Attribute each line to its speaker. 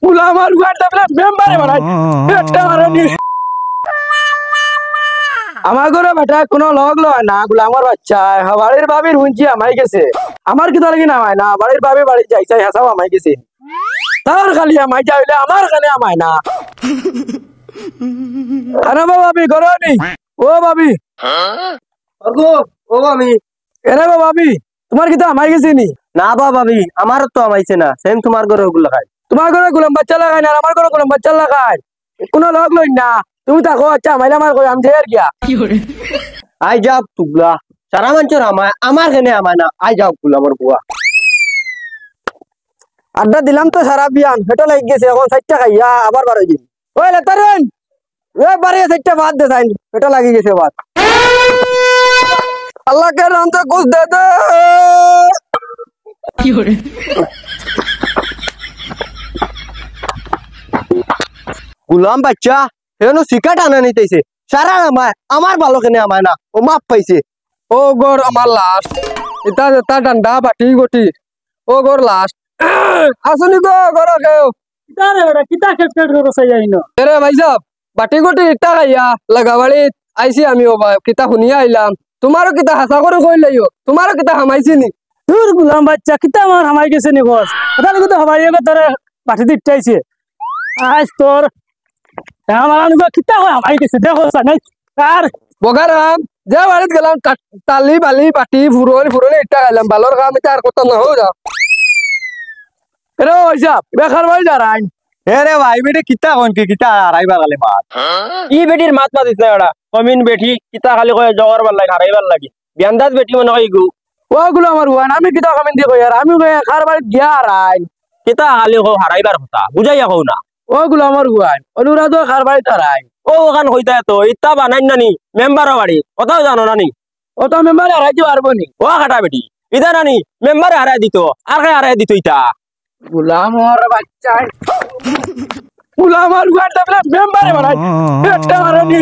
Speaker 1: গুলামার গুয়াটা বলে মেম্বারে বানাই এটা মারানি আমার ঘরে বেটা কোনো লগ লয় না গুলামার বাচ্চা বাড়ির বাবির হুঁচি আমাই গেছে আমার কি লাগি না হয় না বাড়ির বাবি বাড়ি যাইছে হাসাও আমাই গেছে তার খালি আমাই যাইলে আমার কানে আমায় না আরে বাবি ঘরে নেই ও বাবি
Speaker 2: ওগো ও আমি
Speaker 1: এরে বাবি তোমার কি তো আমাই গেছে নি
Speaker 2: না ভাবি আমার তো আমাইছে না সেম তোমার ঘরে ওগুলো খাই
Speaker 1: তোমার ঘরে গোলাম বাচ্চা লাগাই না আমার ঘরে গোলাম বাচ্চা লাগাই কোনো লগ লই না তুমি থাকো আচ্ছা মাইলা আমার কই আমি ঢের গিয়া
Speaker 2: আই যাও তুগলা সারা মানুষের আমায় আমার কেনে আমায় না আই যাও তুগলা আমার বুয়া
Speaker 1: আড্ডা দিলাম তো সারা বিয়ান হেটো লাগ গেছে এখন 60 টাকা ইয়া আবার বাড়াই দিন ওই লেতারেন ওই বাড়িয়ে 60 টাকা বাদ দে তাই হেটো লাগি গেছে বাদ আল্লাহ কে নাম তো কুছ দে দে কি হরে
Speaker 2: গুলাম বাচ্চা হেনো শিকাট আনা নিতেছে সারা আমায় আমার ভালো কেনে আমায় না ও মাপ পাইছে
Speaker 1: ও গর আমার লাস্ট এটা এটা ডান্ডা বাটি গটি ও গর লাস্ট আসুনি গো গর কেও কিতা রে বড় কিতা খেট খেট করো সাই আইনো আরে ভাই সাহেব বাটি গটি এটা গাইয়া লাগাবাড়ি আইছি আমি ও ভাই কিতা শুনিয়া আইলাম তোমারও কিতা হাসা করে কইলাইও তোমারও কিতা হামাইছি নি দূর গুলাম বাচ্চা কিতা আমার হামাই গেছে নি বস এটা লাগি তো হামাই গেছে তোরে বাটি দিটাইছে আজ তোর আমার আনুগো কিতা হয় হামাই গেছে দেখো সানাই কার বগারাম যা বাড়িতে গেলাম তালি বালি বাটি ফুরনি ফুরনি ইটা গেলাম বালর কাম এটা আর কত না হও যাও রে ওইসব বেকার ভাই দাঁড়াই
Speaker 2: রে ভাই বেটে কিতা কোন কি কিতা হারাইবা গালে মাত
Speaker 3: ই বেটির মাত মাতিস না ওটা কমিন বেটি কিতা খালি কয় জগর ভাল লাগে হারাইবার লাগে বিয়ান্দাজ বেটি মনে হয় গু
Speaker 1: ওগুলো আমার ওয়ান আমি কিতা কমেন্ট দিয়ে কই আর আমি কই খার বাড়ি গিয়া রাই
Speaker 3: কিতা খালি কো হারাইবার কথা বুঝাইয়া কও না
Speaker 1: ওগুলো আমার ওয়ান অনুরাধ খার বাড়ি তারাই
Speaker 3: ও ওখান হইতা তো ইত্তা বানাই নানি মেম্বারও বাড়ি কথাও জানো নানি
Speaker 1: ও তো মেম্বার হারাইতে পারবো নি
Speaker 3: ও কাটা বেটি ইদা নানি মেম্বারে হারাই দিত আর কে হারাই দিত ইতা
Speaker 1: গুলাম ওর বাচ্চা গুলাম আর ওয়ান মেম্বারে বানাই এটা মারানি